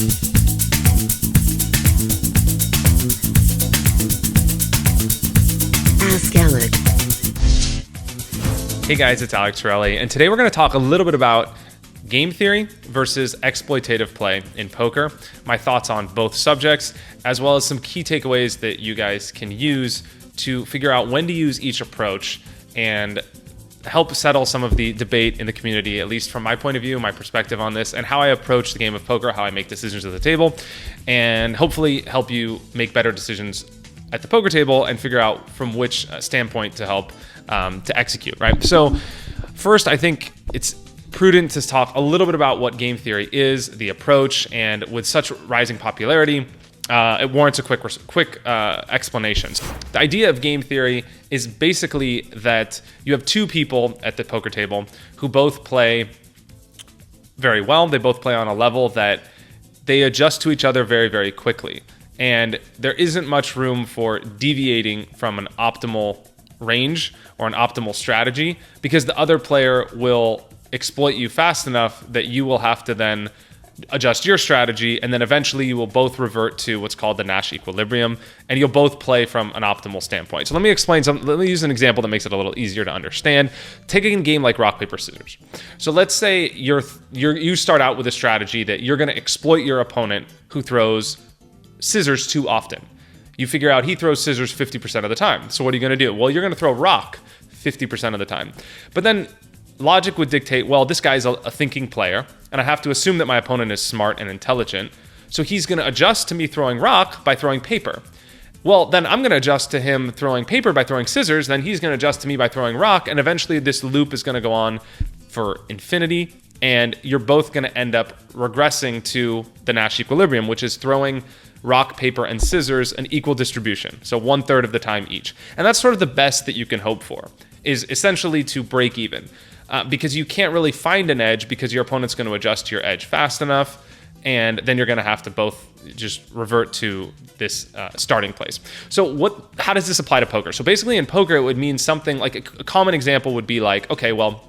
Ask Alec. Hey guys, it's Alec Torelli, and today we're going to talk a little bit about game theory versus exploitative play in poker, my thoughts on both subjects, as well as some key takeaways that you guys can use to figure out when to use each approach and help settle some of the debate in the community, at least from my point of view, my perspective on this, and how I approach the game of poker, how I make decisions at the table, and hopefully help you make better decisions at the poker table and figure out from which standpoint to help to execute, right? So first, I think it's prudent to talk a little bit about what game theory is, the approach, and with such rising popularity, it warrants a quick explanation. The idea of game theory is basically that you have two people at the poker table who both play very well. They both play on a level that they adjust to each other very, very quickly. And there isn't much room for deviating from an optimal range or an optimal strategy because the other player will exploit you fast enough that you will have to then adjust your strategy, and then eventually you will both revert to what's called the Nash equilibrium, and you'll both play from an optimal standpoint. So let me explain something. Let me use an example that makes it a little easier to understand. Taking a game like rock, paper, scissors. So let's say you start out with a strategy that you're going to exploit your opponent who throws scissors too often. You figure out he throws scissors 50% of the time. So what are you going to do? Well, you're going to throw rock 50% of the time. But then logic would dictate, well, this guy's a thinking player, and I have to assume that my opponent is smart and intelligent. So he's going to adjust to me throwing rock by throwing paper. Well, then I'm going to adjust to him throwing paper by throwing scissors. Then he's going to adjust to me by throwing rock. And eventually this loop is going to go on for infinity. And you're both going to end up regressing to the Nash equilibrium, which is throwing rock, paper, and scissors an equal distribution. So 1/3 of the time each. And that's sort of the best that you can hope for, is essentially to break even. Because you can't really find an edge because your opponent's going to adjust to your edge fast enough, and then you're going to have to both just revert to this starting place. So how does this apply to poker? So basically in poker, it would mean something like a common example would be like, okay, well,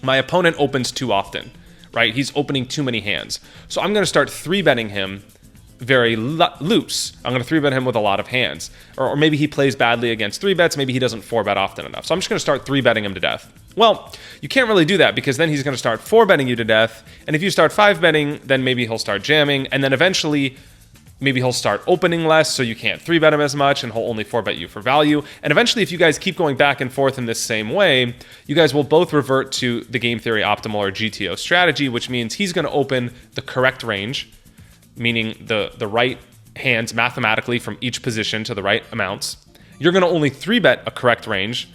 my opponent opens too often, right? He's opening too many hands. So I'm going to start 3-betting him very loose. I'm going to 3-bet him with a lot of hands. Or maybe he plays badly against 3-bets. Maybe he doesn't 4-bet often enough. So I'm just going to start 3-betting him to death. Well, you can't really do that because then he's going to start 4-betting you to death. And if you start 5-betting, then maybe he'll start jamming. And then eventually, maybe he'll start opening less, so you can't 3-bet him as much, and he'll only 4-bet you for value. And eventually, if you guys keep going back and forth in this same way, you guys will both revert to the game theory optimal or GTO strategy, which means he's going to open the correct range, meaning the right hands mathematically from each position to the right amounts. You're going to only 3-bet a correct range,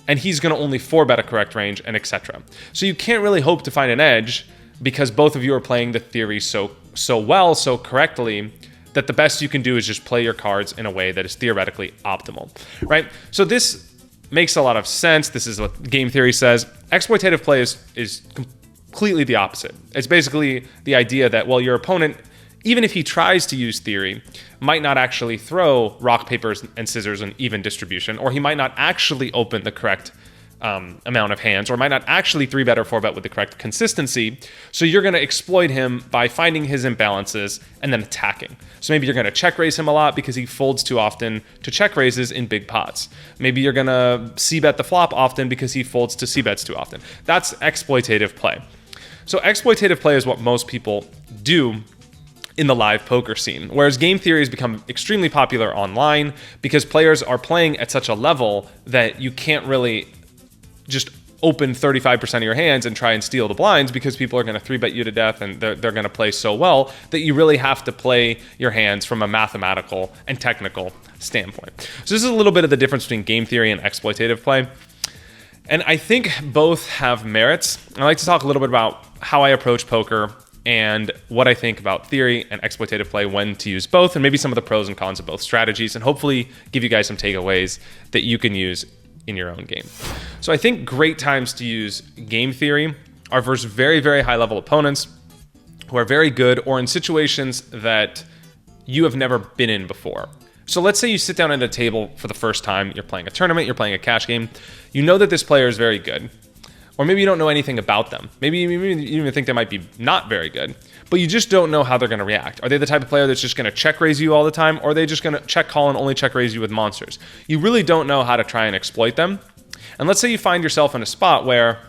and he's going to only 4-bet a correct range, and etc. So you can't really hope to find an edge because both of you are playing the theory so well, so correctly, that the best you can do is just play your cards in a way that is theoretically optimal, right? So this makes a lot of sense. This is what game theory says. Exploitative play is completely the opposite. It's basically the idea that, well, your opponent, even if he tries to use theory, might not actually throw rock, paper, and scissors in even distribution, or he might not actually open the correct amount of hands, or might not actually 3-bet or 4-bet with the correct consistency. So you're going to exploit him by finding his imbalances and then attacking. So maybe you're going to check raise him a lot because he folds too often to check raises in big pots. Maybe you're going to c-bet the flop often because he folds to c-bets too often. That's exploitative play. So exploitative play is what most people do in the live poker scene, whereas game theory has become extremely popular online because players are playing at such a level that you can't really just open 35% of your hands and try and steal the blinds because people are going to 3-bet you to death and they're going to play so well that you really have to play your hands from a mathematical and technical standpoint. So this is a little bit of the difference between game theory and exploitative play. And I think both have merits. I like to talk a little bit about how I approach poker and what I think about theory and exploitative play, when to use both, and maybe some of the pros and cons of both strategies, and hopefully give you guys some takeaways that you can use in your own game. So I think great times to use game theory are versus very, very high-level opponents who are very good, or in situations that you have never been in before. So let's say you sit down at a table for the first time, you're playing a tournament, you're playing a cash game, you know that this player is very good, or maybe you don't know anything about them. Maybe you even think they might be not very good, but you just don't know how they're going to react. Are they the type of player that's just going to check raise you all the time, or are they just going to check call and only check raise you with monsters? You really don't know how to try and exploit them. And let's say you find yourself in a spot where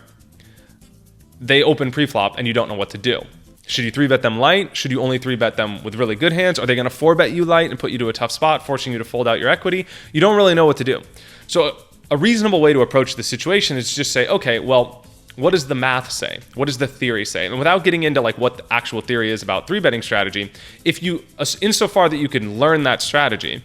they open preflop and you don't know what to do. Should you 3-bet them light? Should you only 3-bet them with really good hands? Are they going to 4-bet you light and put you to a tough spot, forcing you to fold out your equity? You don't really know what to do. So a reasonable way to approach the situation is to just say, okay, well, what does the math say? What does the theory say? And without getting into like what the actual theory is about 3-betting strategy, if you, insofar that you can learn that strategy,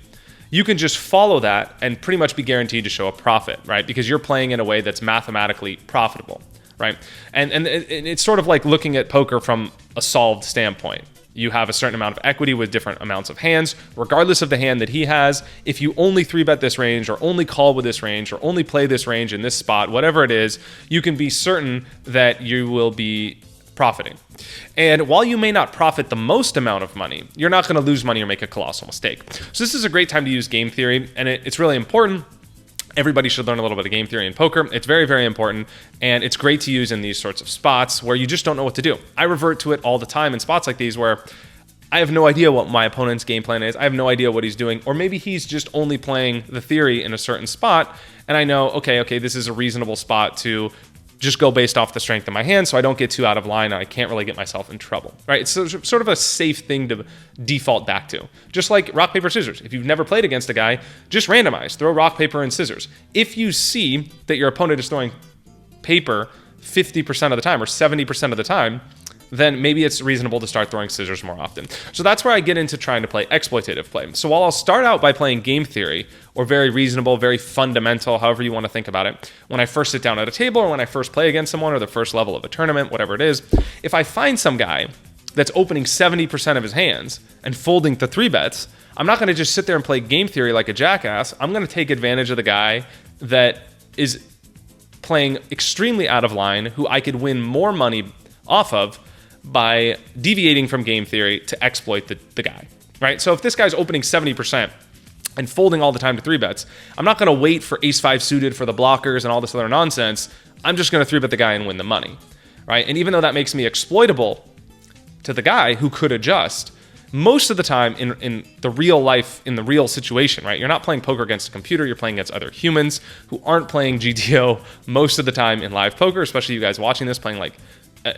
you can just follow that and pretty much be guaranteed to show a profit, right? Because you're playing in a way that's mathematically profitable, right? And it's sort of like looking at poker from a solved standpoint. You have a certain amount of equity with different amounts of hands, regardless of the hand that he has. If you only 3-bet this range, or only call with this range, or only play this range in this spot, whatever it is, you can be certain that you will be profiting. And while you may not profit the most amount of money, you're not going to lose money or make a colossal mistake. So this is a great time to use game theory, and it's really important. Everybody should learn a little bit of game theory in poker. It's very, very important, and it's great to use in these sorts of spots where you just don't know what to do. I revert to it all the time in spots like these where I have no idea what my opponent's game plan is. I have no idea what he's doing, or maybe he's just only playing the theory in a certain spot, and I know, okay, this is a reasonable spot to just go based off the strength of my hand so I don't get too out of line and I can't really get myself in trouble, right? It's sort of a safe thing to default back to. Just like rock, paper, scissors. If you've never played against a guy, just randomize. Throw rock, paper, and scissors. If you see that your opponent is throwing paper 50% of the time or 70% of the time, then maybe it's reasonable to start throwing scissors more often. So that's where I get into trying to play exploitative play. So while I'll start out by playing game theory, or very reasonable, very fundamental, however you want to think about it, when I first sit down at a table, or when I first play against someone, or the first level of a tournament, whatever it is, if I find some guy that's opening 70% of his hands and folding the 3-bets, I'm not going to just sit there and play game theory like a jackass. I'm going to take advantage of the guy that is playing extremely out of line, who I could win more money off of by deviating from game theory to exploit the guy, right? So if this guy's opening 70% and folding all the time to 3-bets, I'm not going to wait for ace-5 suited for the blockers and all this other nonsense. I'm just going to 3-bet the guy and win the money, right? And even though that makes me exploitable to the guy who could adjust, most of the time in the real life, in the real situation, right? You're not playing poker against a computer. You're playing against other humans who aren't playing GTO most of the time in live poker, especially you guys watching this playing like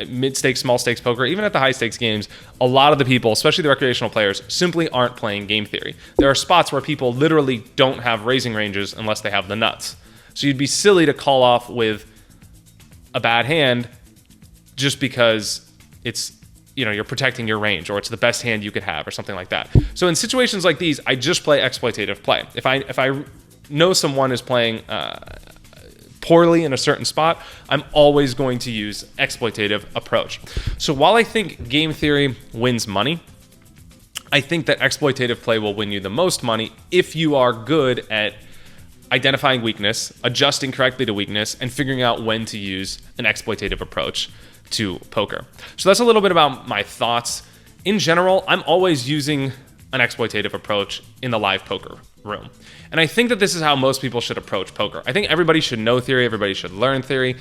mid-stakes, small-stakes poker. Even at the high-stakes games, a lot of the people, especially the recreational players, simply aren't playing game theory. There are spots where people literally don't have raising ranges unless they have the nuts. So you'd be silly to call off with a bad hand just because it's, you're protecting your range, or it's the best hand you could have, or something like that. So in situations like these, I just play exploitative play. If I know someone is playing poorly in a certain spot, I'm always going to use exploitative approach. So while I think game theory wins money, I think that exploitative play will win you the most money if you are good at identifying weakness, adjusting correctly to weakness, and figuring out when to use an exploitative approach to poker. So that's a little bit about my thoughts. In general, I'm always using an exploitative approach in the live poker room. And I think that this is how most people should approach poker. I think everybody should know theory, everybody should learn theory.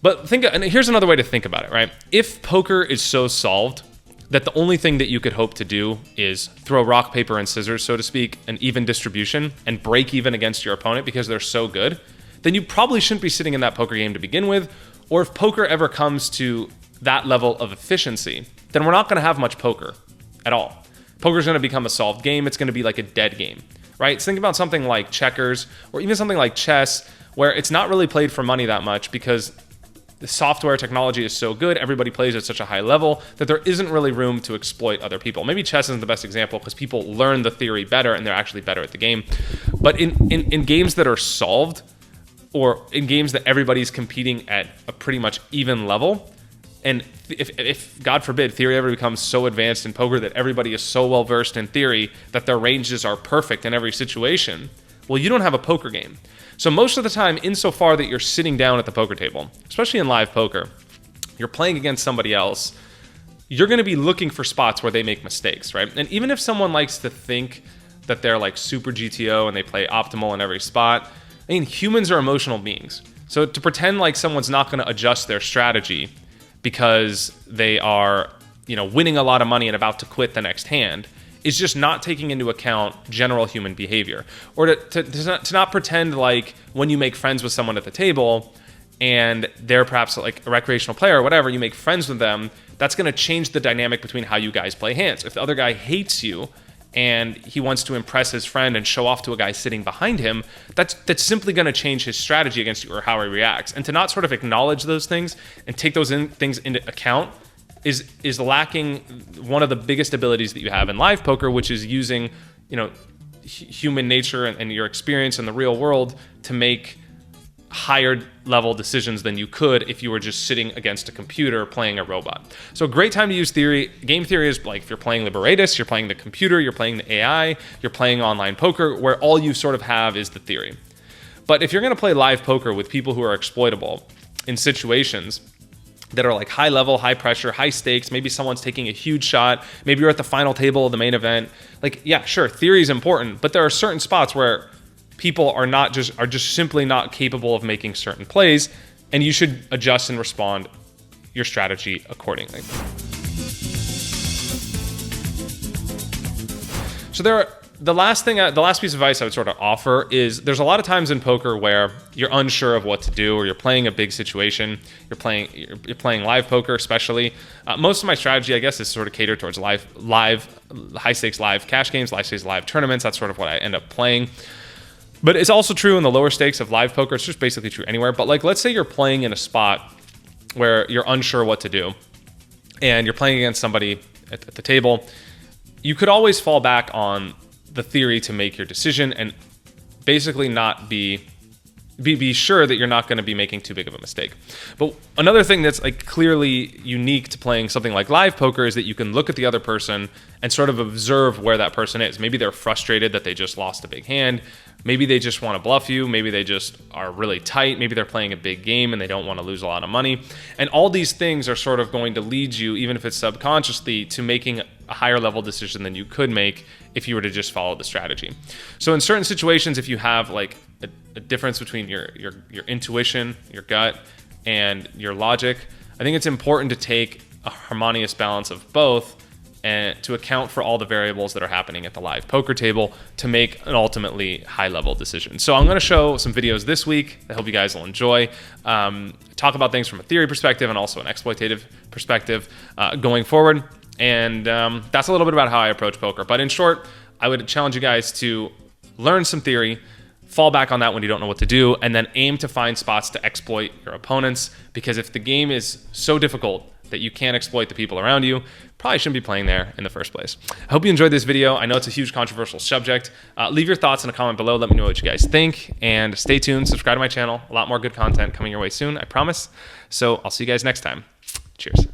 But and here's another way to think about it, right? If poker is so solved that the only thing that you could hope to do is throw rock, paper, and scissors, so to speak, an even distribution, and break even against your opponent because they're so good, then you probably shouldn't be sitting in that poker game to begin with. Or if poker ever comes to that level of efficiency, then we're not going to have much poker at all. Poker's going to become a solved game. It's going to be like a dead game, right? So think about something like checkers, or even something like chess, where it's not really played for money that much because the software technology is so good, everybody plays at such a high level that there isn't really room to exploit other people. Maybe chess isn't the best example because people learn the theory better and they're actually better at the game. But in games that are solved, or in games that everybody's competing at a pretty much even level, and if God forbid, theory ever becomes so advanced in poker that everybody is so well versed in theory that their ranges are perfect in every situation, well, you don't have a poker game. So most of the time, insofar that you're sitting down at the poker table, especially in live poker, you're playing against somebody else, you're going to be looking for spots where they make mistakes, right? And even if someone likes to think that they're like super GTO and they play optimal in every spot, I mean, humans are emotional beings. So to pretend like someone's not going to adjust their strategy because they are, winning a lot of money and about to quit the next hand is just not taking into account general human behavior. Or to not pretend like when you make friends with someone at the table and they're perhaps like a recreational player or whatever, you make friends with them, that's going to change the dynamic between how you guys play hands. If the other guy hates you and he wants to impress his friend and show off to a guy sitting behind him, that's simply going to change his strategy against you or how he reacts. And to not sort of acknowledge those things and take those things into account is lacking one of the biggest abilities that you have in live poker, which is using, human nature and your experience in the real world to make higher level decisions than you could if you were just sitting against a computer playing a robot. So a great time to use theory. Game theory is like if you're playing Liberatus, you're playing the computer, you're playing the AI, you're playing online poker, where all you sort of have is the theory. But if you're going to play live poker with people who are exploitable in situations that are like high level, high pressure, high stakes, maybe someone's taking a huge shot, maybe you're at the final table of the main event, like, yeah, sure, theory is important, but there are certain spots where people are just simply not capable of making certain plays, and you should adjust and respond your strategy accordingly. So the last piece of advice I would sort of offer is there's a lot of times in poker where you're unsure of what to do, or you're playing a big situation. You're playing live poker, especially. Most of my strategy, I guess, is sort of catered towards live high stakes live cash games, high stakes live tournaments. That's sort of what I end up playing. But it's also true in the lower stakes of live poker. It's just basically true anywhere. But like, let's say you're playing in a spot where you're unsure what to do, and you're playing against somebody at the table. You could always fall back on the theory to make your decision and basically not be sure that you're not going to be making too big of a mistake. But another thing that's like clearly unique to playing something like live poker is that you can look at the other person and sort of observe where that person is. Maybe they're frustrated that they just lost a big hand. Maybe they just want to bluff you. Maybe they just are really tight. Maybe they're playing a big game and they don't want to lose a lot of money. And all these things are sort of going to lead you, even if it's subconsciously, to making a higher level decision than you could make if you were to just follow the strategy. So in certain situations, if you have like a difference between your intuition, your gut, and your logic, I think it's important to take a harmonious balance of both and to account for all the variables that are happening at the live poker table to make an ultimately high-level decision. So I'm going to show some videos this week that I hope you guys will enjoy. Talk about things from a theory perspective and also an exploitative perspective going forward. And that's a little bit about how I approach poker. But in short, I would challenge you guys to learn some theory, fall back on that when you don't know what to do, and then aim to find spots to exploit your opponents. Because if the game is so difficult that you can't exploit the people around you, probably shouldn't be playing there in the first place. I hope you enjoyed this video. I know it's a huge controversial subject. Leave your thoughts in a comment below. Let me know what you guys think. And stay tuned. Subscribe to my channel. A lot more good content coming your way soon, I promise. So I'll see you guys next time. Cheers.